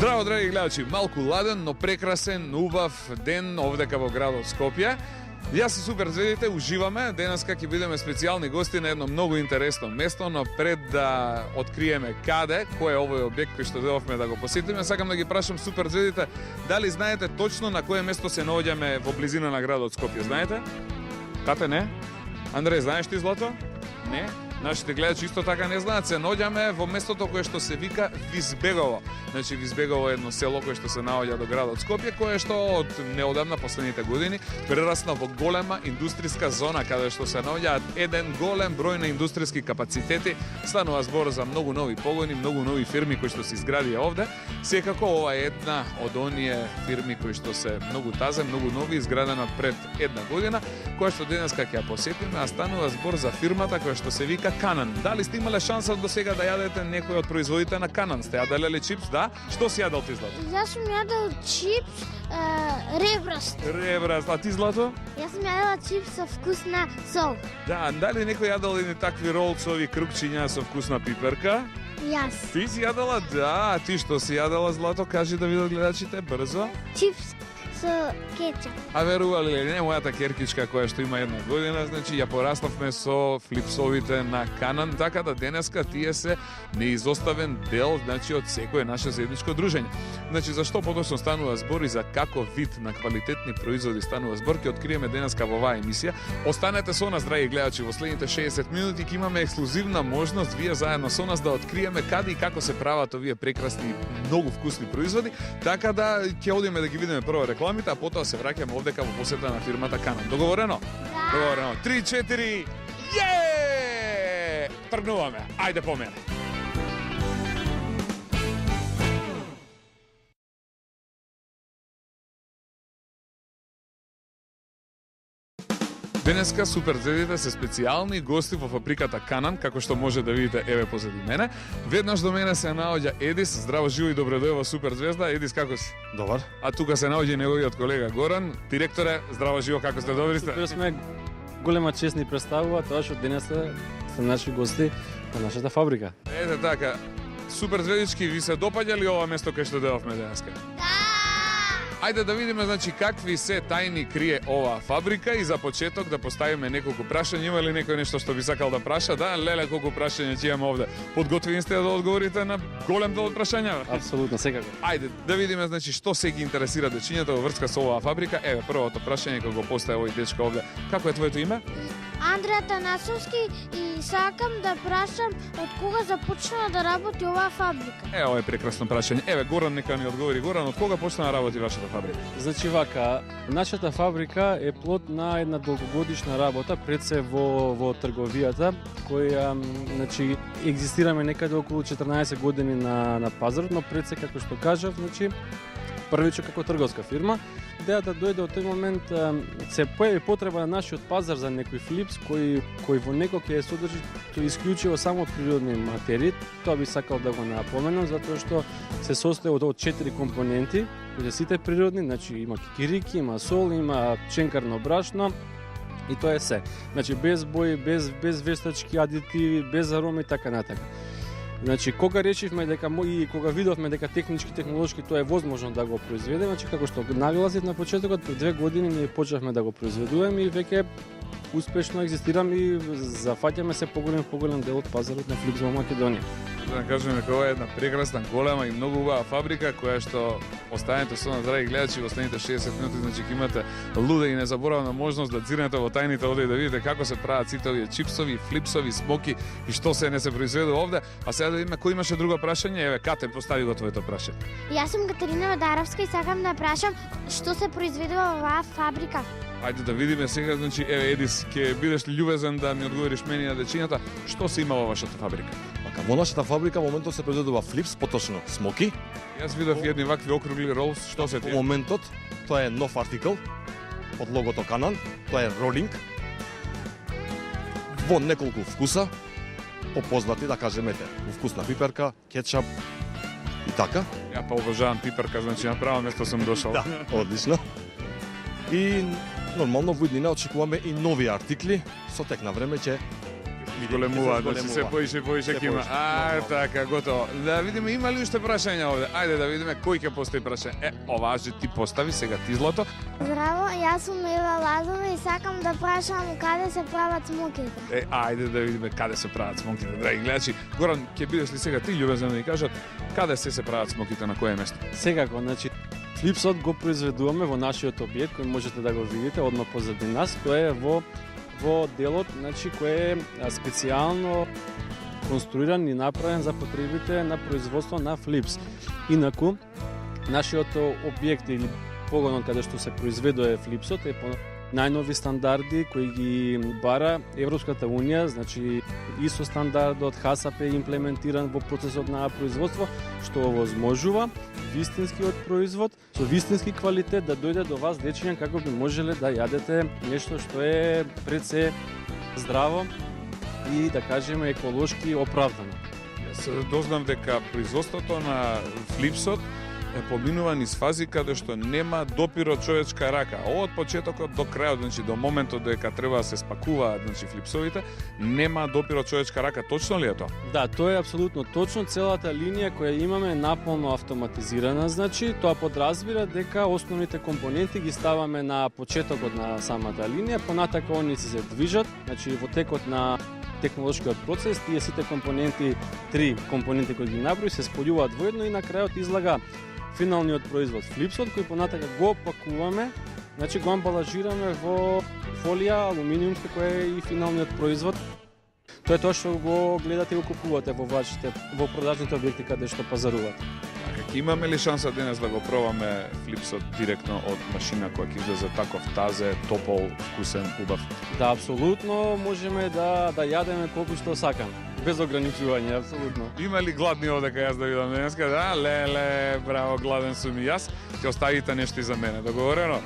Здраво, драги гледачи, малку ладен, но прекрасен, убав ден овдека во градот Скопје. Јас и Супер звездите уживаме, денеска ќе бидеме специјални гости на едно многу интересно место, но пред да откриеме каде, кој е овој објект кој што дојдовме да го посетиме, сакам да ги прашам Супер звездите, дали знаете точно на кое место се наоѓаме во близина на градот Скопје, знаете? Кате не? Андреј, знаеш ти, Злато? Не? Нашите гледачи исто така не знаат, се наоѓаме во местото кое што се вика Визбегово. Значи Визбегово е едно село кое што се наоѓа до градот Скопје, кое што од неодамна последните години прерасна во голема индустријска зона каде што се наоѓаат еден голем број на индустријски капацитети. Станува збор за многу нови погони, многу нови фирми кои што се изградија овде. Секако ова е една од оние фирми кои што се многу тазе, многу нови, изградена пред една година, која што денеска ќе ја посетиме, а станува збор за фирмата која што се вика Канан. Дали сте имале шанса до сега да јадете некој од производите на Канан? Сте јаделе ли чипс? Да? Што си јадел ти, Злато? Јас сум јадел чипс ребраст. Ребраст, а ти, Злато? Јас сум јадела чипс со вкусна сол. Да, дали некој јадел едни такви ролцови крупчиња со вкусна пиперка? Јас. Ти си јадела? Да, ти што си јадела, Злато? Кажи да видат гледачите брзо. Чипс со кетчап. А верували ли не, мојата керкичка која што има една година, значи ја пораснавме со флипсовите на Канан, така да денеска тие се неизоставен дел, значи од секое наше заедничко дружење. Значи зашто поточно станува збор и за каков вид на квалитетни производи станува збор, ќе откриеме денеска во оваа емисија. Останете со нас, драги гледачи, во следните 60 минути ќе имаме ексклузивна можност вие заедно со нас да откриеме каде и како се прават овие прекрасни, многу вкусни производи, така да ќе одиме да ги видиме прво рекламите, а потоа се враќаме овдека во посета на фирмата Канан. Договорено? Да. Договорено. 3-4, је! Тргнуваме. Ајде по мене. Денеска Супер звездите се специјални гости во фабриката Канан, како што може да видите еве позади мене. Веднаш до мене се наоѓа Едис. Здраво, живо и добродојава Супер звезда. Едис, како си? Добар. А тука се наоѓа и неговиот колега Горан. Директоре, здраво, живо, како сте, добри сте? Супер сме, голема чест ни представува тоа што денес сте наши гости на нашата фабрика. Ете така. Супер звездички, ви се допаѓа ли ова место кај што дојдовме денеска? Ајде да видиме, значи, какви се тајни крие оваа фабрика и за почеток да поставиме неколку прашања. Има ли некој нешто што би сакал да праша? Да, леле, колку прашања ќе имаме овде. Подготвени сте да одговорите на голем дел од прашањава? Апсолутно, секако. Ајде да видиме, значи, што се ги интересира дечињата во врска со оваа фабрика. Еве, првото прашање кога го постави овој дечко овде. Како е твоето име? Андреја Танасовски и сакам да прашам од кога започна да работи оваа фабрика. Ова е прекрасно прашање. Еве, Горан нека ни одговори. Горан, од кога почна да работи вашата фабрика? Значи вака, нашата фабрика е плод на една долгогодишна работа пред се во трговијата, која значи екзистираме некаде околу 14 години на пазарот, но пред се, како што кажав, значи првичо како трговска фирма. Идејата дојде од тој момент се појави потреба на нашиот пазар за некој флипс кој во него ќе содржи исклучиво само од природни материи. Тоа би сакал да го напоменам затоа што се состои од 4 компоненти, кои се сите природни, значи има кикирики, има сол, има ченкарно брашно и тоа е се. Значи без бои, без вештачки адитиви, без ароми така натака. Значи, кога решивме дека и кога видовме дека технички, технолошки тоа е возможно да го произведеме, значи како што нагласив на почетокот, пред 2 години ние почнавме да го произведуваме и веќе успешно екзистираме и зафаќаме се поголем дел од пазарот на флипс во Македонија. Да кажеме дека ова е една прекрасна, голема и многу убава фабрика која што останете со нас, драги гледачи, во следните 60 минути, значи ќе имате луда и незаборавна можност да дзирнете во тајните овде и да видите како се прават сите овие чипсови, флипсови, смоки и што се не се произведува овде. А сега да видиме кој имаше друго прашање. Еве, Кате, постави го твоето прашање. Јас сум Катерина Вадаровска и сакам да прашам што се произведува во оваа фабрика. Ајде да видиме сега, значи, еве, Едис, ќе бидеш ли љубезен да ми одговориш мене на дечињата, што се има во вашата фабрика? Во нашата фабрика моментот се произведува флипс, поточно смоки. Јас видов едни вакви округли ролс, што се Во тие? моментот тоа е нов артикл од логото Канан, тоа е ролинг во неколку вкуса, попознати да кажеме во вкусна пиперка, кетчап и така. Ја па обожавам пиперка, значи на право место сум дошол. Да, одлично. И нормално во иднина очекуваме и нови артикли, со тек на време ќе зголемува, значи се поише и поише ќе има. Така, готово. Да видиме има ли уште прашања овде. Ајде да видиме кој ќе постави прашање. Оваа же ти постави сега ти Злато. Здраво, јас сум Ева Лазова и сакам да прашам каде се прават смоките. Ајде да видиме каде се прават смоките, драги гледачи. Горан, ќе бидеш ли сега ти љубезен да ни кажат каде се прават смоките, на кое место? Секако, значи флипсот го произведуваме во нашиот објект кој можете да го видите одма позади нас. Тоа е во делот, значи кој е специјално конструиран и направен за потребите на производство на флипс. Инаку нашиот објект или погонот каде што се произведува флипсот е по најнови стандарди кои ги бара Европската унија, значи ISO стандардот, HACCP е имплементиран во процесот на производство, што овозможува вистинскиот производ со вистински квалитет да дојде до вас дечиња како би можеле да јадете нешто што е пред се здраво и да кажеме еколошки оправдано. Јас дознав дека производството на флипсот е поминува низ фази каде што нема допир од човечка рака. Од почетокот до крајот, значи до моментот дека треба да се спакуваат, значи флипсовите, нема допир од човечка рака. Точно ли е тоа? Да, тоа е апсолутно точно. Целата линија која имаме е наполно автоматизирана, значи тоа подразбира дека основните компоненти ги ставаме на почетокот на самата линија, понатака они се движат, значи во текот на технолошкиот процес, тие сите компоненти, 3 компоненти кои ги наброи се спојуваат воедно и на крајот излага финалниот производ флипсот кој понатака го опакуваме, значи го амбалажираме во фолија алуминиумска која е и финалниот производ. Тоа е тоа што го гледате и го купувате во продажните објекти каде што пазарувате. Така, имаме ли шанса денес да го пробаме флипсот директно од машина која ќе излезе таков тазе, топол, вкусен, убав? Да, апсолутно можеме да јадеме колку што сакаме. Без ограничување, апсолутно. Има ли гладни овде кај јас да видам денеска? Да, леле, браво, гладен сум и јас. Ќе оставите нешто и за мене, договорено?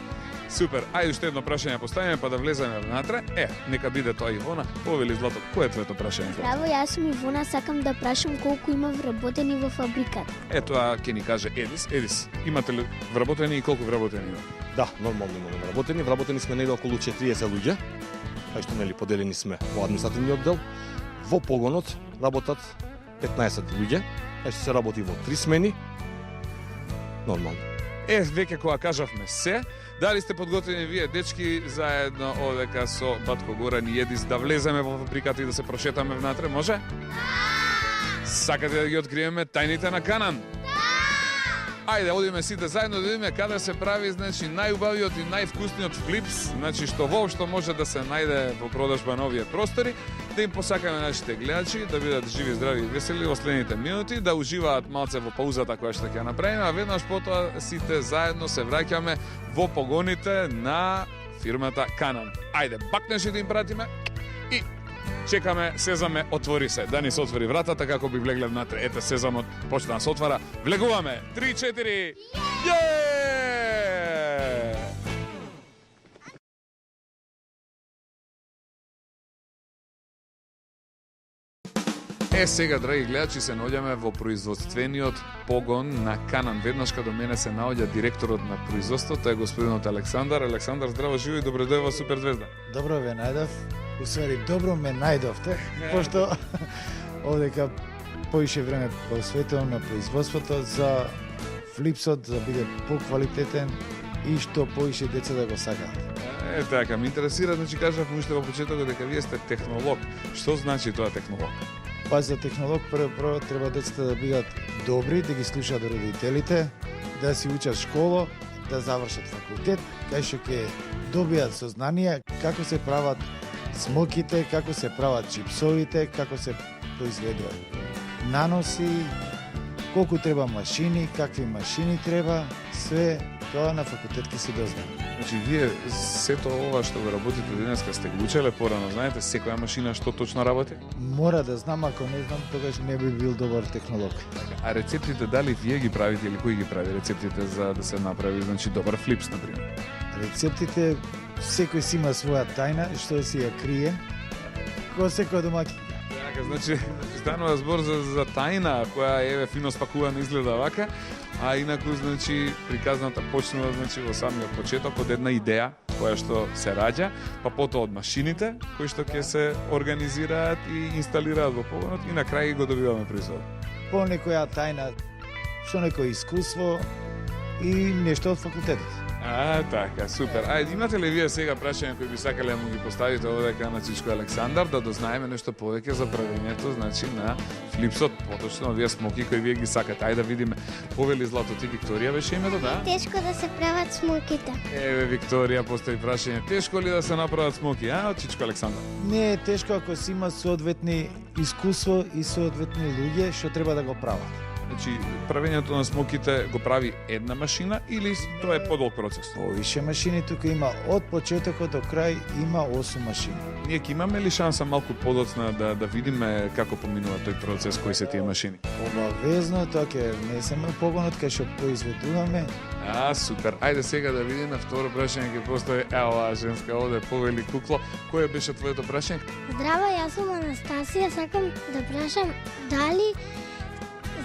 Супер. Ајде уште едно прашање поставиме па да влеземе внатре. Нека биде тоа Ивона. Повели Злато, кој е твоето прашање? Здраво, јас сум Ивона, сакам да прашам колку има вработени во фабриката. Тоа ќе ни каже Едис. Едис, имате ли вработени и колку вработени има? Да, нормално имаме вработени. Вработени сме негде околу 40 луѓе, кај што нели поделени сме во административниот дел. Во погонот работат 15 луѓе, кај што се работи во 3 смени. Нормално. Веќе кога кажавме се, дали сте подготвени вие дечки заедно одека со батко Горан и Едис да влеземе во фабриката и да се прошетаме внатре, може? Сакате да ги откриеме тајните на Канан? Ајде, одиме сите заедно да видиме каде се прави, значи, најубавиот и највкусниот флипс, значи, што воопшто може да се најде во продажба на овие простори, да им посакаме нашите гледачи, да бидат живи, здрави и весели во следните минути, да уживаат малце во паузата која што ќе направиме, а веднаш потоа сите заедно се враќаме во погоните на фирмата Канан. Ајде, бакнеш да им пратиме и чекаме Сезаме, отвори се. Да ни се отвори вратата како би влегле внатре. Ете, Сезамот почна да се отвара. Влегуваме. 3-4. Сега, драги гледачи, се наоѓаме во производствениот погон на Канан. Веднаш каде мене се наоѓа директорот на производството, е господинот Александар. Александар, здраво, живи и добро дојде во Супер Звезда. Добро ве најдов. Усвари, добро ме најдовте, пошто овдека поише време посветувам на производството за флипсот, да биде поквалитетен и што поише деца да го сакаат. Така, ме интересира, значи кажавме уште во почетокот дека вие сте технолог. Што значи тоа технолог? Па за технолог прво треба децата да бидат добри, да ги слушаат родителите, да си учат школа, да завршат факултет, кај што ќе добијат сознание како се прават смоките, како се прават чипсовите, како се произведуваат наноси, колку треба машини, какви машини треба, све тоа на факултет ќе се дознае. Значи, вие сето ова што го работите денеска сте го учеле порано, знаете секоја машина што точно работи? Мора да знам, ако не знам, тогаш не би бил добар технолог. А рецептите дали вие ги правите или кој ги прави рецептите за да се направи, значи, добар флипс, например? Рецептите, секој си има своја тајна, што си ја крие, кој секој домаќин. Така, значи, станува збор за тајна, која еве фино спакувана изгледа вака, а инаку, значи, приказната почнува, значи, во самиот почеток од една идеја, која што се раѓа, па потоа од машините кои што ќе се организираат и инсталираат во погонот и на крај го добиваме производот. По некоја тајна, со некој искуство и нешто од факултетот. Така, супер. Ајде, имате ли вие сега прашања кои би сакале да му ги поставите овдека на Чичко Александар, да дознаеме нешто повеќе за правењето, значи на флипсот, поточно овие смоки кои вие ги сакате. Ајде да видиме. Повели Злато, ти Викторија беше името, да? Тешко да се прават смоките. Еве, Викторија постави прашање. Тешко ли да се направат смоки, од Чичко Александар? Не е тешко ако си има соодветни искуство и соодветни луѓе што треба да го прават. Значи, правењето на смоките го прави една машина или тоа е подолг процес? Повише машини, тука има од почетокот до крај има 8 машини. Ние ќе имаме ли шанса малку подоцна да видиме како поминува тој процес, кои се тие машини? Обавезно, тоа ќе внесеме погонот кај што произведуваме. Супер. Ајде сега да видиме второ прашање ќе постави оваа женска овде повели кукло. Кој беше твоето прашање? Здраво, јас сум Анастасија, сакам да прашам дали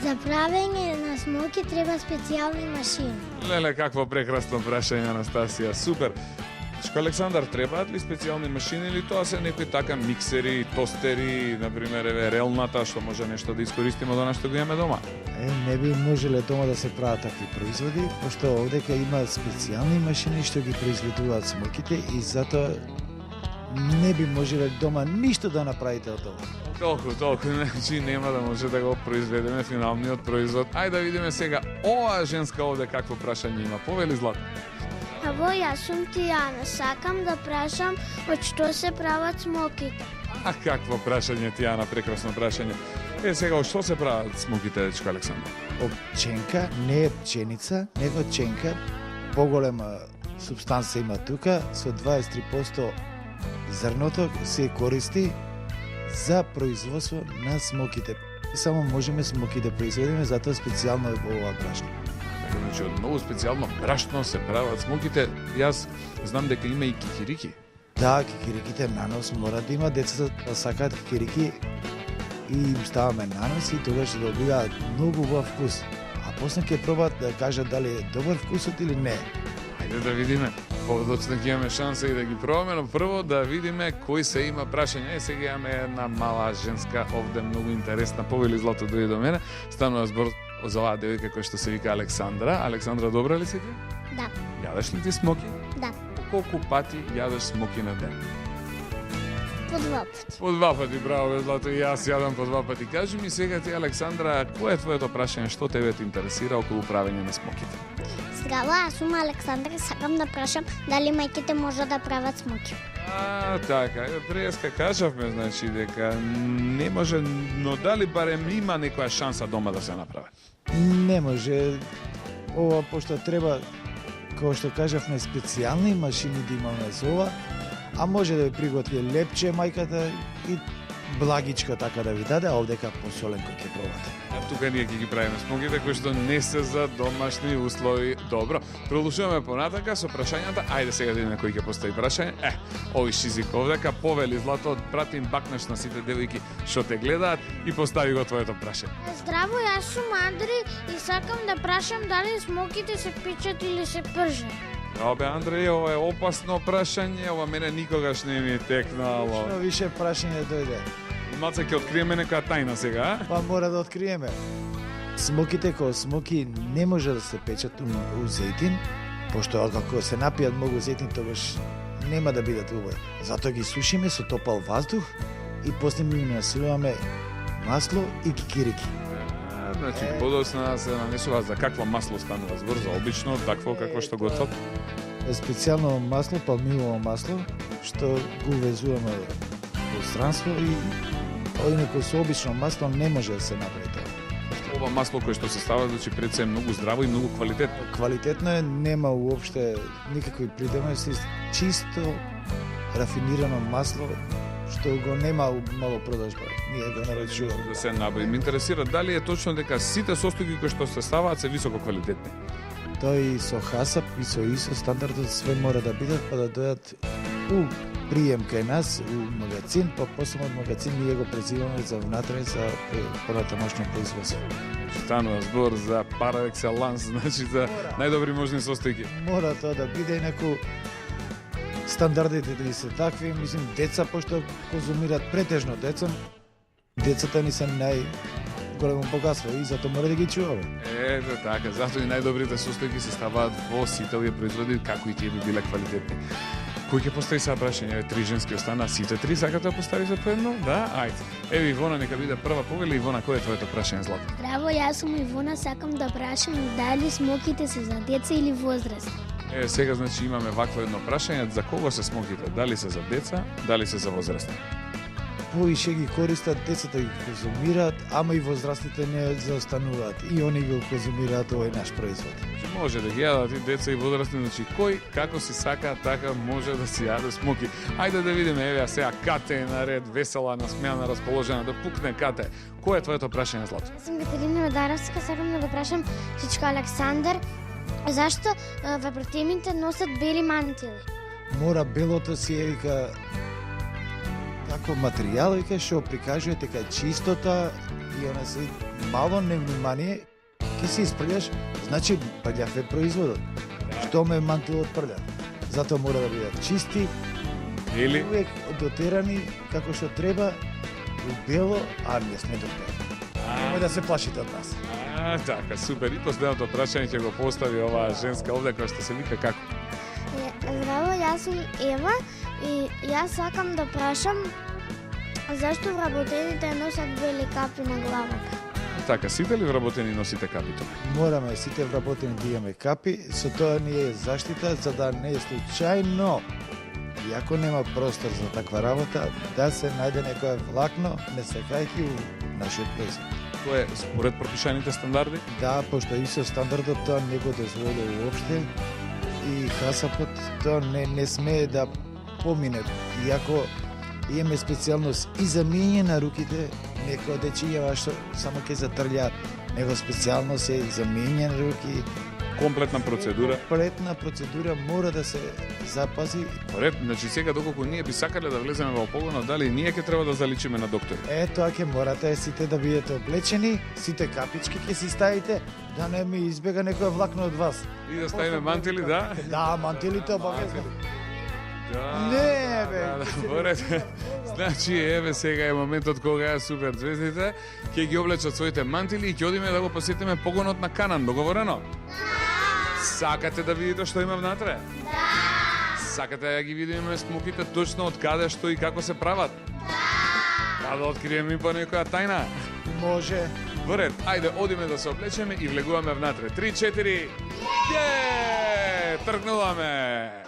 за правење на смоки треба специјални машини. Леле, какво прекрасно прашање, Анастасија. Супер. Чичко Александар, требаат ли специјални машини или тоа се некои така миксери, тостери, например, еве релната што може нешто да искористиме од она што го имаме дома? Не би можеле дома да се прават такви производи, пошто овдека има специјални машини што ги произведуваат смоките и затоа не би можеле дома ништо да направите од ова. Толку, значи нема да може да го произведеме финалниот производ. Ајде да видиме сега оваа женска овде какво прашање има. Повели Злато. Аво, јас сум Тијана, сакам да прашам од што се прават смоките. Какво прашање, Тијана, прекрасно прашање. Сега, од што се прават смоките, Чичко Александар? Од пченка, не е пченица, него ченка, поголема субстанца има тука, со 23% зрното се користи за производство на смоките. Само можеме смоки да произведеме, затоа специјално е ова брашно. Значи, од многу специјално брашно се прават смоките. Јас знам дека има и кикирики. Да, кикириките на нос мора да има, децата да сакаат кикирики и им ставаме на нос и тогаш ќе добиваат многу убав вкус. А после ќе пробаат да кажат дали е добар вкусот или не. Ајде да видиме. Подоцна ќе имаме шанса и да ги пробаме, но прво да видиме кои се има прашање. Сега имаме една мала женска овде многу интересна. Повели Злато дојде до мене. Станува збор за оваа девојка која што се вика Александра. Александра, добра ли си ти? Да. Јадеш ли ти смоки? Да. Колку пати јадеш смоки на ден? По 2 пати. По 2 пати, браво, Злато, и јас јадам по 2 пати. Кажи ми сега ти, Александра, кој е твоето прашање, што тебе те интересира околу правење на смоките? Здраво, јас сум Александра и сакам да прашам дали мајките може да прават смоки. Така, преска кажавме, значи, дека не може, но дали барем има некоја шанса дома да се направи? Не може. Ова, пошто треба, како што кажавме, специјални машини да имаме за ова, а може да ви приготви лепче мајката и благичко така да ви даде, а овдека посоленко ќе пробате. Тука ние ќе ги правиме смоките кои што не се за домашни услови. Добро, продолжуваме понатака со прашањата. Ајде сега да видиме кој ќе постави прашање. Ови шизик овдека, повели Злато, прати им бакнеш на сите девојки што те гледаат и постави го твоето прашање. Здраво, јас сум Андри и сакам да прашам дали смоките се печат или се пржат. Обе, Андреј, ова е опасно прашање, ова мене никогаш не ми е текнало. Што више прашање дојде? Маца ќе откриеме некоја тајна сега, Па мора да откриеме. Смоките кои смоки не може да се печат у зејтин, пошто ако се напијат многу зејтин, тогаш нема да бидат убави. Затоа ги сушиме со топал воздух и после ми насилуваме масло и кикирики. Значи, подоцна се нанесува за какво масло станува збор, за обично, такво какво што готват. Специјално масло, палмилово масло, што го увезуваме во странство и инаку со обично масло не може да се направи тоа. Ова масло кое што се става, значи пред се е многу здраво и многу квалитетно. Квалитетно е, нема уопште никакви придобивки, чисто рафинирано масло што го нема у малопродажба. Ние го наречуваме. Да се набави. Ме интересира дали е точно дека сите состојки кои што се ставаат се високо квалитетни. Тоа и со хасап и со ИСО стандардот све мора да бидат па да дојат у прием кај нас у магазин, па после од магазин ние го презиваме за внатре за понатамошно производство. Станува збор за пар екселанс, значи за најдобри можни состојки. Мора тоа да биде, инаку стандардите да се такви, мислам, деца, пошто конзумираат претежно децата ни се големо богатство и затоа мора да ги чуваме. Ето така, затоа и најдобрите состојки се ставаат во сите овие производи, како и тие би биле квалитетни. Кој ќе постави сега прашање? Три женски остана, сите три сакате да поставите по едно? Да, ајде. Еви Ивона нека биде прва, повели Ивона, кој е твоето прашање, Злато? Здраво, јас сум Ивона, сакам да прашам дали смоките се за деца или возрастни. Сега значи имаме вакво едно прашање, за кого се смоките? Дали се за деца, дали се за возрастни? Повише ги користат, децата ги конзумираат, ама и возрастните не заостануваат. И они го конзумираат овој наш производ. Може да ги јадат и деца и возрастни, значи кој како си сака, така може да си јаде смоки. Ајде да видиме, еве сега Кате е наред, весела, насмејана, расположена, да пукне Кате. Кој е твоето прашање, Злато? Јас сум Катерина Медаровска, сакам да го прашам чичко Александар, зашто вработените носат бели мантили? Мора белото си е вика како материјал, вика што прикажува дека чистота и она се мало невнимание ќе се испрљаш, значи прљав е производот. Што ме мантилот прљав? Затоа мора да бидат чисти, Или увек дотерани како што треба, у бело, а не сме дотерани. Немој да се плашите од нас. Така, супер. И последното прашање ќе го постави оваа женска овде која што се вика како? Здраво, јас сум Ева и јас сакам да прашам зашто вработените носат бели капи на главата. Така, сите ли вработени носите капито? Мораме сите вработени да имаме капи, со тоа ни е заштита за да не е случајно, иако нема простор за таква работа, да се најде некое влакно, не секајќи у нашиот производ. Тоа е според пропишаните стандарди? Да, пошто и со стандардот тоа не го дозволи уопште и хасапот тоа не смее да помине, иако имаме специјалност и за мијање на руките, некои дечиња што само ќе затрљаат, него специјалност е за мијање на руки. Комплетна процедура. Комплетна процедура мора да се запази. Ред, значи сега доколку ние би сакале да влеземе во погонот, дали ние ќе треба да заличиме на доктори? Тоа ќе морате сите да бидете облечени, сите капички ќе си ставите, да не ми избега некој влакно од вас. И да ставиме мантили, да? Да, мантилите обавезно. Да. Не, бе. Поред. Значи, еве сега е моментот кога е супер звездите, ќе ги облечат своите мантили и ќе одиме да го посетиме погонот на Канан, договорено? Да! Сакате да видите што има внатре? Да! Сакате да ги видиме смоките точно од каде, што и како се прават? Да! Да откриеме и по некоја тајна? Може. Во ред, ајде, одиме да се облечеме и влегуваме внатре. 3-4. Је! Тргнуваме!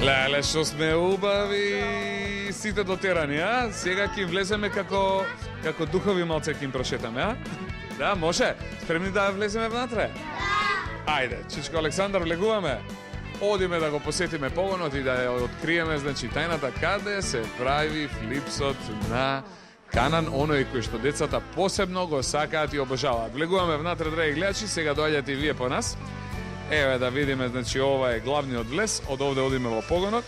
Леле, што сме убави, сите дотерани, а? Сега ќе влеземе како духови малце ќе им прошетаме, а? Да, може? Спремни да влеземе внатре? Да! Ајде, чичко Александар, влегуваме. Одиме да го посетиме погонот и да ја откриеме, значи, тајната каде се прави флипсот на Канан, оној кој што децата посебно го сакаат и обожаваат. Влегуваме внатре, драги гледачи, сега доаѓате и вие по нас. Еве да видиме, значи ова е главниот влез, од овде одиме во погонот.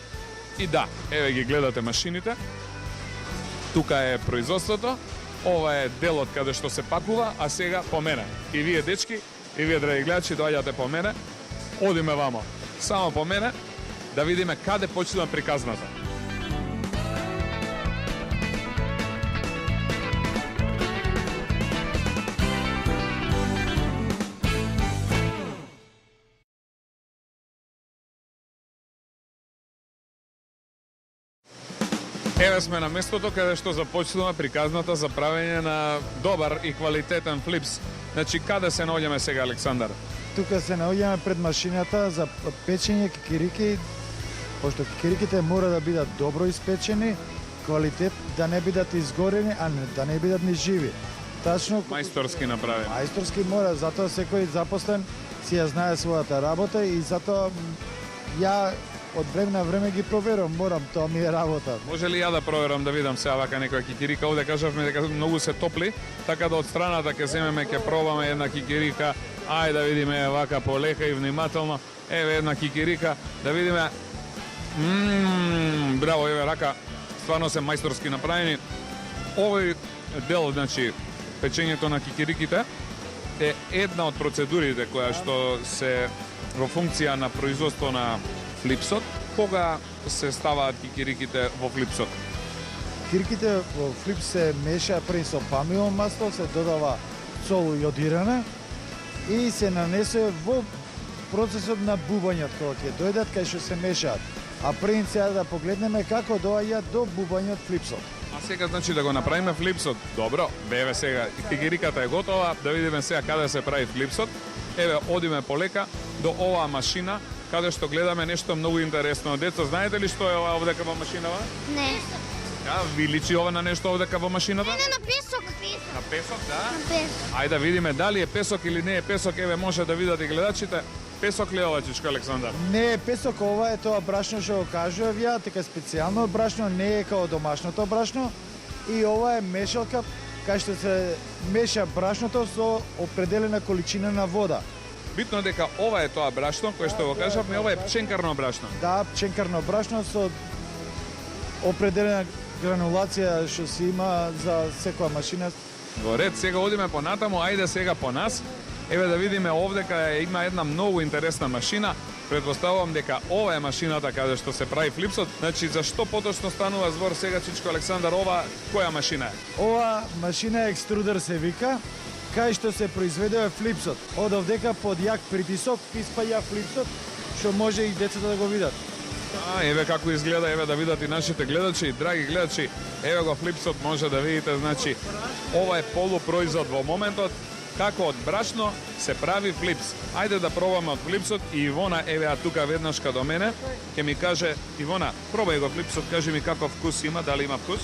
И да, еве ги гледате машините. Тука е производството. Ова е делот каде што се пакува, а сега по мене. И вие дечки, и вие драги гледачи, доаѓате по мене. Одиме вамо. Само по мене да видиме каде почнува приказната. Еве сме на местото каде што започнува приказната за правење на добар и квалитетен флипс. Значи, каде се наоѓаме сега, Александар? Тука се наоѓаме пред машината за печење кикирики пошто кикириките мора да бидат добро испечени, квалитет, да не бидат изгорени, а не, да не бидат ни живи. Тачно Мајсторски направен. мајсторски мора, затоа секој запослен си ја знае својата работа и затоа ја од време на време ги проверувам, морам, тоа ми е работа. Може ли ја да проверам да видам сега вака некоја кикирика? Овде кажавме дека многу се топли, така да од страната ќе земеме, ќе пробаме една кикирика. Ајде да видиме вака полека и внимателно. Еве една кикирика, да видиме. Браво, еве рака, стварно се мајсторски направени. Овој дел, значи, печењето на кикириките е една од процедурите која што се во функција на производство на флипсот. Кога се ставаат кикириките во флипсот? Кикириките во флипс се меша пред со памиово масло, се додава сол јодирана и се нанесе во процесот на бубањето кога ќе дојдат кај што се мешаат. А пред сега да погледнеме како доаѓа до бубањот флипсот. А сега значи да го направиме флипсот. Добро, еве сега кикириката е готова, да видиме сега каде се прави флипсот. Еве одиме полека до оваа машина каде што гледаме нешто многу интересно. Деца, знаете ли што е ова овдека во машинава? Не. Ja, ви личи ова на нешто овдека во машината? Не, на песок. На песок, да? На песок. Ајде да видиме дали е песок или не е песок. Еве може да видат и гледачите. Песок ли е ова, чичко Александар? Не е песок, ова е тоа брашно што го кажував ја, дека специјално брашно, не е као домашното брашно. И ова е мешалка кај што се меша брашното со определена количина на вода. Битно е дека ова е тоа брашно кое што го кажавме, ова е пченкарно брашно. Да, пченкарно брашно со определена гранулација што се има за секоја машина. Во ред, сега одиме понатаму, ајде сега по нас. Еве да видиме овдека има една многу интересна машина. Предпоставувам дека ова е машината каде што се прави флипсот. Значи, за што поточно станува збор сега, чичко Александар, ова која машина е? Ова машина екструдер се вика, кај што се произведува флипсот. Од овдека под јак притисок испаја флипсот, што може и децата да го видат. Еве како изгледа, еве да видат и нашите гледачи, драги гледачи. Еве го флипсот, може да видите, значи, ова е полупроизвод во моментот. Како од брашно се прави флипс. Ајде да пробаме од флипсот и Ивона, еве а тука веднаш до мене, ќе ми каже, Ивона, пробај го флипсот, кажи ми каков вкус има, дали има вкус?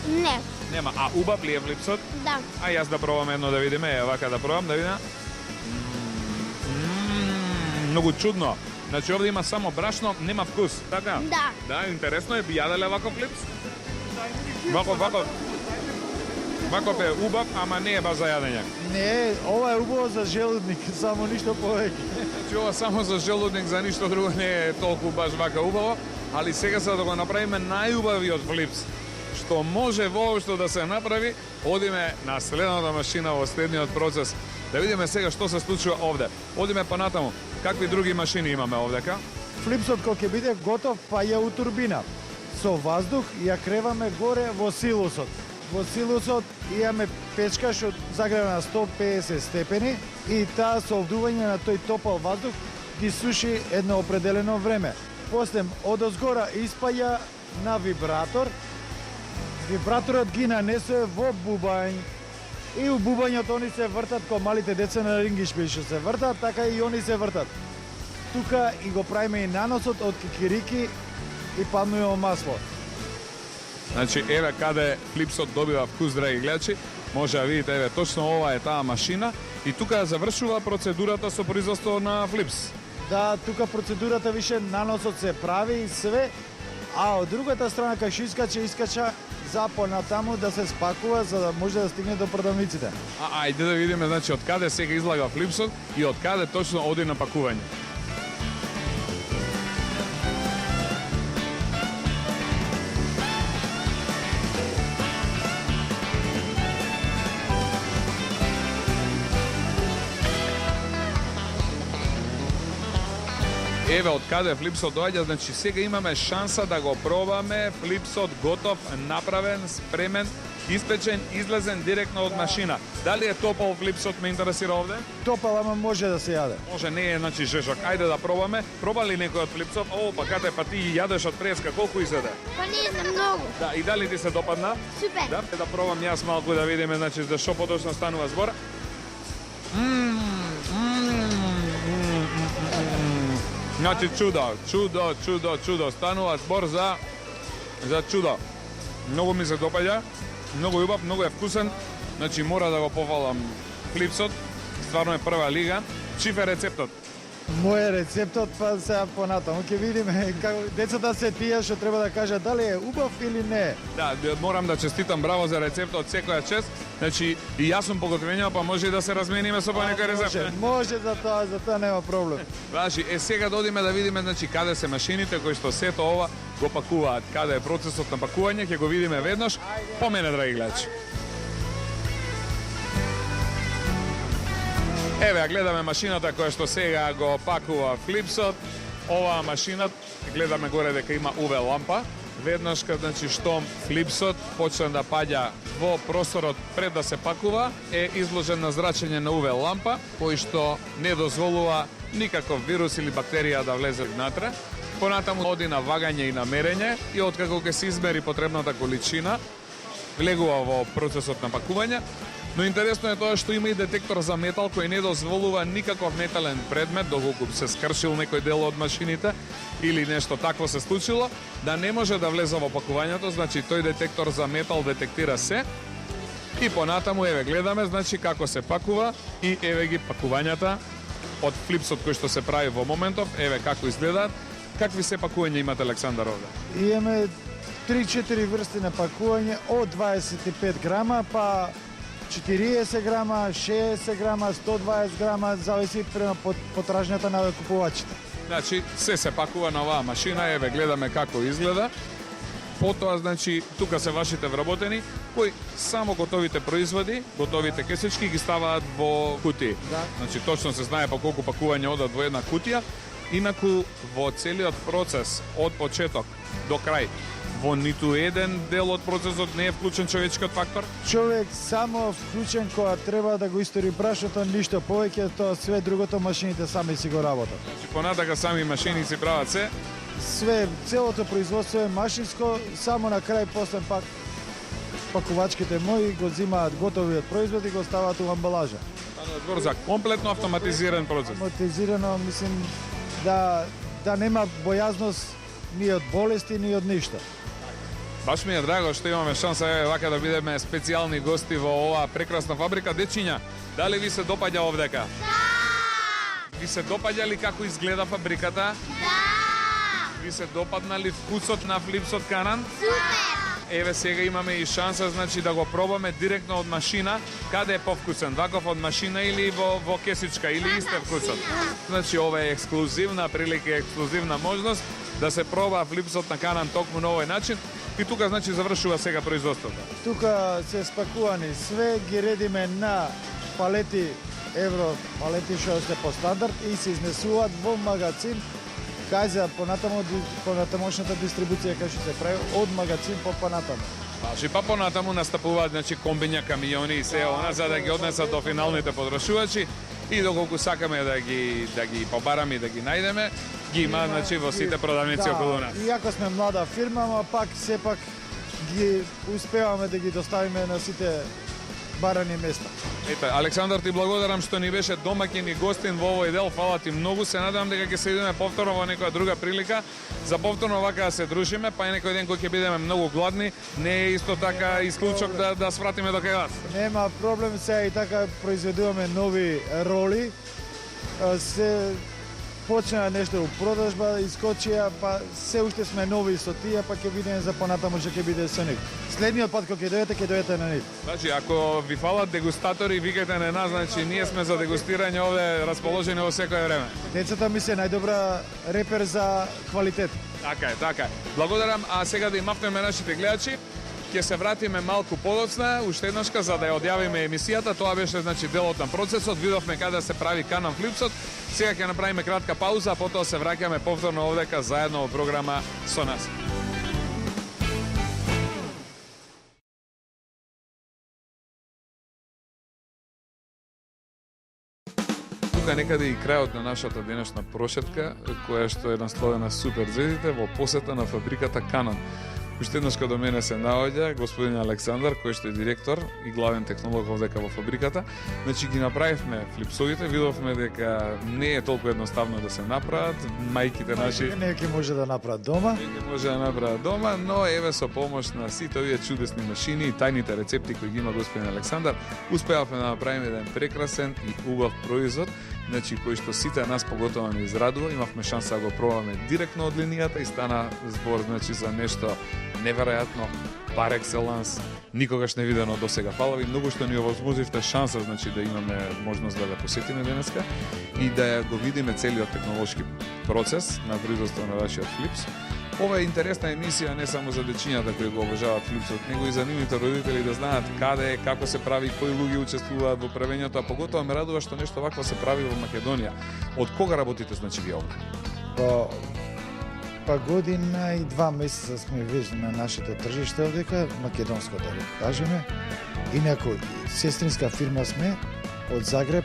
Не. Нема, а убав ли е флипсот? Да. А јас да пробам едно да видиме, е вака да пробам, да видиме. Многу чудно. Значи овде има само брашно, нема вкус, така? Да. Да, интересно е, би јаделе вако флипс? Вако е убав, ама не е баш за јадење. Не, ова е убаво за желудник, само ништо повеќе. Значи ова само за желудник, за ништо друго не е толку баш вака убаво, али сега се да го направиме најубавиот флипс што може воопшто да се направи, одиме на следната машина во следниот процес. Да видиме сега што се случува овде. Одиме понатаму. Какви други машини имаме овдека? Флипсот кога ќе биде готов, паја у турбина. Со воздух ја креваме горе во силусот. Во силусот имаме печка што загрeva на 150 степени и таа со вдување на тој топол воздух ги суши едно определено време. После одозгора испаја на вибратор. Вибраторот ги нанесе во бубањ и у бубањот они се вртат ко малите деца на рингишпил што се вртат, така и они се вртат. Тука и го правиме и наносот од кикирики и палмиово масло. Значи, еве каде флипсот добива вкус, драги гледачи. Може да видите, еве, точно ова е таа машина. И тука завршува процедурата со производство на флипс. Да, тука процедурата више наносот се прави и све, а од другата страна кај што искача за понатаму да се спакува за да може да стигне до продавниците. Ајде да видиме, значи, од каде сега излага флипсот и од каде точно оди на пакување. Еве од каде флипсот доаѓа, значи сега имаме шанса да го пробаме. Флипсот готов, направен, спремен, испечен, излезен директно од машина. Дали е топол флипсот, ме интересира овде? Топал, ама може да се јаде. Може, не е, значи жешок. Ајде да пробаме. Проба ли некој од флипсот? О, па кате, па ти јадеш од преска, колку изеде? Па не знам многу. Да, и дали ти се допадна? Супер. Да пробам јас малку да видиме, значи, за што поточно станува збор. Значи чудо. Станува збор за чудо. Многу ми се допаѓа, многу убав, многу е вкусен. Значи мора да го пофалам флипсот. Стварно е прва лига. Чиф е рецептот? Мој рецептот, па сега понатаму ќе видиме како децата се тие што треба да кажат дали е убав или не. Да, морам да честитам браво за рецептот, секоја чест. Значи и јас сум поготвениот, па може и да се размениме со некој рецепт. Може за тоа нема проблем. Важи, сега да одиме да видиме значи каде се машините кои што сето ова го пакуваат, каде е процесот на пакување, ќе го видиме веднаш. По мене, драги гледачи. Еве, гледаме машината која што сега го пакува флипсот. Оваа машина, гледаме горе дека има UV лампа. Веднаш кога значи штом флипсот почне да паѓа во просторот пред да се пакува, е изложен на зрачење на UV лампа, кој што не дозволува никаков вирус или бактерија да влезе внатре. Понатаму оди на вагање и на мерење и откако ќе се измери потребната количина, влегува во процесот на пакување. Но интересно е тоа што има и детектор за метал кој не дозволува никаков метален предмет, доколку се скршил некој дел од машините или нешто такво се случило, да не може да влезе во пакувањето, значи тој детектор за метал детектира се. И понатаму еве гледаме значи како се пакува и еве ги пакувањата од флипсот кој што се прави во моментов, еве како изгледаат. Какви се пакувања имате, Александар, овде? Имаме 3-4 врсти на пакување од 25 грама па 40 грама, 60 грама, 120 грама, зависи према потражњата на купувачите. Значи, се пакува на оваа машина, еве гледаме како изгледа. Потоа, значи, тука се вашите вработени, кои само готовите производи, готовите кесички ги ставаат во кутии. Да. Значи, точно се знае по колку пакување одат во една кутија. Инаку, во целиот процес, од почеток до крај, во ниту еден дел од процесот не е вклучен човечкиот фактор? Човек само вклучен кога треба да го истори прашото, ништо повеќе, тоа све другото машините сами си го работат. Значи, понатака сами машини си прават се? Све, целото производство е машинско, само на крај после пак пакувачките мои го земаат готовиот производ и го ставаат у амбалажа. Станува збор за комплетно автоматизиран процес. Автоматизирано, мислим, да нема бојазност ни од болести, ни од ништо. Баш ми е драго што имаме шанса вака да бидеме специјални гости во оваа прекрасна фабрика. Дечиња, дали ви се допаѓа овдека? Да! Ви се допаѓа ли како изгледа фабриката? Да! Ви се допадна ли вкусот на флипсот канан? Супер! Еве сега имаме и шанса значи да го пробаме директно од машина. Каде е повкусен? Ваков од машина или во кесичка или исте вкусот? Значи ова е ексклузивна прилика, ексклузивна можност да се проба флипсот на канан токму на овој начин. И тука значи завршува сега производството. Тука се спакувани све, ги редиме на палети евро, палети што се по стандард и се изнесуваат во магазин. Кај за понатамошната дистрибуција кај што се прави од магазин по понатаму. Баш и па понатаму настапуваат значи комбиња камиони и се она за да ги однесат до финалните потрошувачи и доколку сакаме да ги побараме и да ги најдеме, ги има значи во сите продавници околу нас. Иако сме млада фирма, ама пак сепак ги успеваме да ги доставиме на сите барани места. Ете, Александар, ти благодарам што ни беше домаќин и гостин во овој дел. Фала ти многу. Се надевам дека ќе се видиме повторно во некоја друга прилика. За повторно вака да се дружиме, па и некој ден кој ќе бидеме многу гладни, не е исто така исклучок да свратиме до кај вас. Нема проблем, сега и така произведуваме нови роли. Се почна нешто у продажба, искочија, па се уште сме нови со тие, па ќе видиме за понатаму што ќе биде со нив. Следниот пат кога ќе дојдете на нив. Значи, ако ви фалат дегустатори, викајте на нас, значи ние сме за дегустирање овде расположени во секое време. Децата ми се најдобра репер за квалитет. Така е. Благодарам, а сега да им мавнеме нашите гледачи. Ќе се вратиме малку подоцна, уште еднашка за да ја одјавиме емисијата. Тоа беше значи делот на процесот. Видовме каде се прави канан флипсот. Сега ќе направиме кратка пауза, а потоа се враќаме повторно овдека заедно во програма со нас. Тука некаде и крајот на нашата денешна прошетка, која што е насловена Супер звездите во посета на фабриката Канан. Уште еднаш кај до мене се наоѓа господин Александар, кој што е директор и главен технолог овдека во фабриката. Значи ги направивме флипсовите, видовме дека не е толку едноставно да се направат. Мајките наши Не ќе може да направат дома. не може да направат дома, но еве со помош на сите овие чудесни машини и тајните рецепти кои ги има господин Александар, успеавме да направиме еден прекрасен и убав производ, значи кој што сите нас поготово не израдува. Имавме шанса да го пробаме директно од линијата и стана збор значи за нешто неверојатно, пар екселанс, никогаш не видено досега. Фала ви многу што ни овозможивте шанса значи да имаме можност да го посетиме денеска и да го видиме целиот технолошки процес на производство на вашиот флипс. Ова е интересна емисија не само за дечињата кои го обожаваат флипсот, него и за нивните родители да знаат каде, како се прави, кои луѓе учествуваат во правењето, а поготово ме радува што нешто вакво се прави во Македонија. Од кога работите значи вие овде? Па година и 2 месеца сме веќе на нашето тржиште овдека, македонско да го кажеме. Инаку, сестринска фирма сме од Загреб,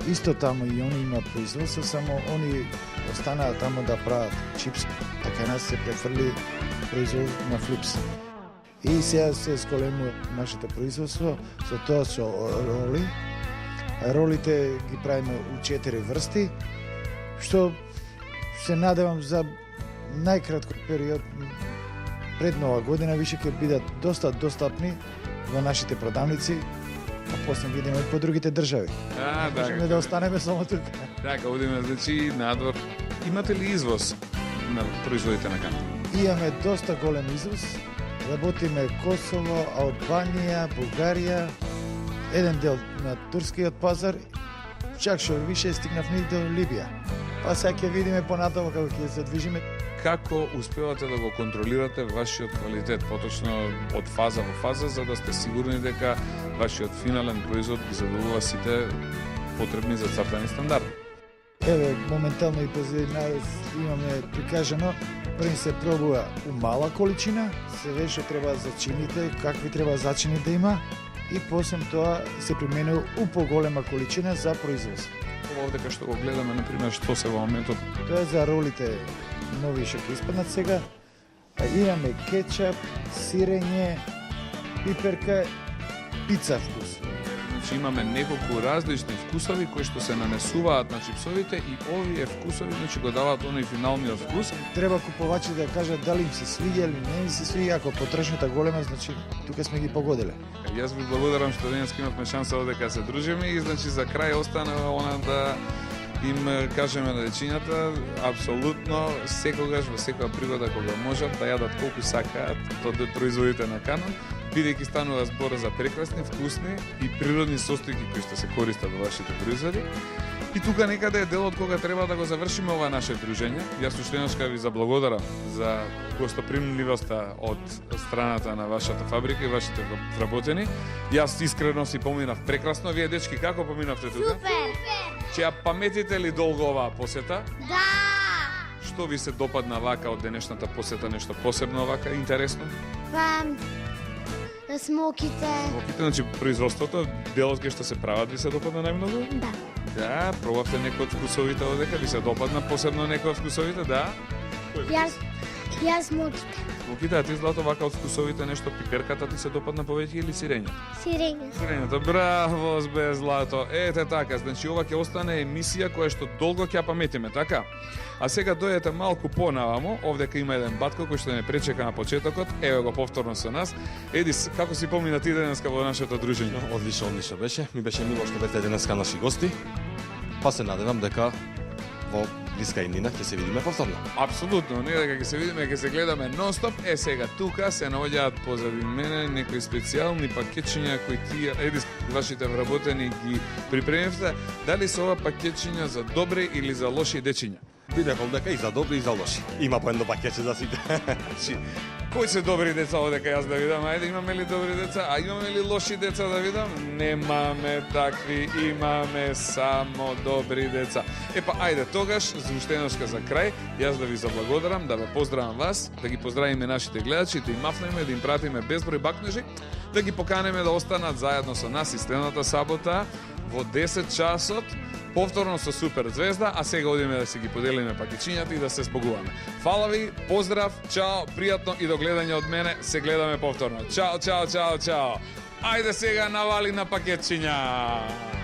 исто таму и они имаат производство, само они останаа таму да прават чипс, така нас се префрли производство на флипс. И сега се зголемува нашето производство, со тоа со роли. Ролите ги правиме у 4 врсти, што се надевам за најкратко период пред нова година више ќе бидат доста достапни во нашите продавници, а после видиме по другите држави. Можеме да останеме само тука. Така, одиме значи надвор. Имате ли извоз на производите на канта? Имаме доста голем извоз. Работиме Косово, Албанија, Бугарија, еден дел на турскиот пазар, чак што више стигнавме до Либија. Па сега ќе видиме понатаму како ќе се движиме. Како успевате да го контролирате вашиот квалитет, поточно од фаза во фаза, за да сте сигурни дека вашиот финален производ ги задоволува сите потребни за цртани стандарди? Еве, моментално и позадинарец имаме прикажано, први се пробува у мала количина, се ве што треба зачините, какви треба зачини да има, и после тоа се применува у поголема количина за производство. Овде што го гледаме, например, што се во моментот? Тоа е за ролите нови што ќе испаднат сега. Имаме кетчап, сирење, пиперка, пица вкус. Значи имаме неколку различни вкусови кои што се нанесуваат на чипсовите и овие вкусови значи го даваат оној финалниот вкус. Треба купувачите да кажат дали им се свиѓа или не им се свиѓа, ако потршната голема, значи тука сме ги погодиле. Јас ви благодарам што денес имавме шанса овде се дружиме и значи за крај останува она да им кажеме на дечињата апсолутно секогаш во секоја пригода кога можат да јадат колку сакаат од производите на Канон, бидејќи станува збор за прекрасни, вкусни и природни состојки кои што се користат во вашите производи. И тука некаде е делот кога треба да го завршиме ова наше дружење. Јас уште еднаш ви заблагодарам за гостопримливоста од страната на вашата фабрика и вашите вработени. Јас искрено си поминав прекрасно. Вие дечки како поминавте тука? Супер! Ќе ја паметите ли долго оваа посета? Да! Што ви се допадна вака од денешната посета, нешто посебно вака интересно? Па, смоките. Смоките, значи производството, делот кај што се прават ви се допадна најмногу? Да. Да, пробавте некој од вкусовите одека, ви се допадна посебно некој од вкусовите, да? Јас смоките. Смоките, а ти Злато вака од вкусовите нешто пиперката ти се допадна повеќе или сирење? Сирење. Сирењето, браво, збе Злато. Ете така, значи ова ќе остане емисија која што долго ќе ја паметиме, така? А сега дојдете малку понавамо, овдека има еден батко кој што не пречека на почетокот, еве го повторно со нас. Едис, како си помина ти денеска во нашето дружење? Одлично беше. Ми беше мило што бевте денеска наши гости. Па се надевам дека во блиска иднина ќе се видиме повторно. Апсолутно, не дека ќе се видиме, ќе се гледаме нонстоп. Сега тука се наоѓаат позади мене некои специјални пакетчиња кои тие Едис вашите вработени ги припремивте. Дали се ова пакетчиња за добри или за лоши дечиња? Бидев овдека и за добри и за лоши. Има по едно пакетче за сите. Кои се добри деца овдека јас да видам? Ајде, имаме ли добри деца? А имаме ли лоши деца да видам? Немаме такви, имаме само добри деца. Епа, ајде, тогаш, за уште еднашка за крај, јас да ви заблагодарам, да ве поздравам вас, да ги поздравиме нашите гледачи, да им мафнеме, да им пратиме безброј бакнежи, да ги поканеме да останат заедно со нас и следната сабота во 10 часот повторно со Супер Звезда, а сега одиме да си ги поделиме пакетчињата и да се збогуваме. Фала ви, поздрав, чао, пријатно и до гледање од мене, се гледаме повторно. Чао, чао, чао, чао. Ајде сега навали на пакетчиња!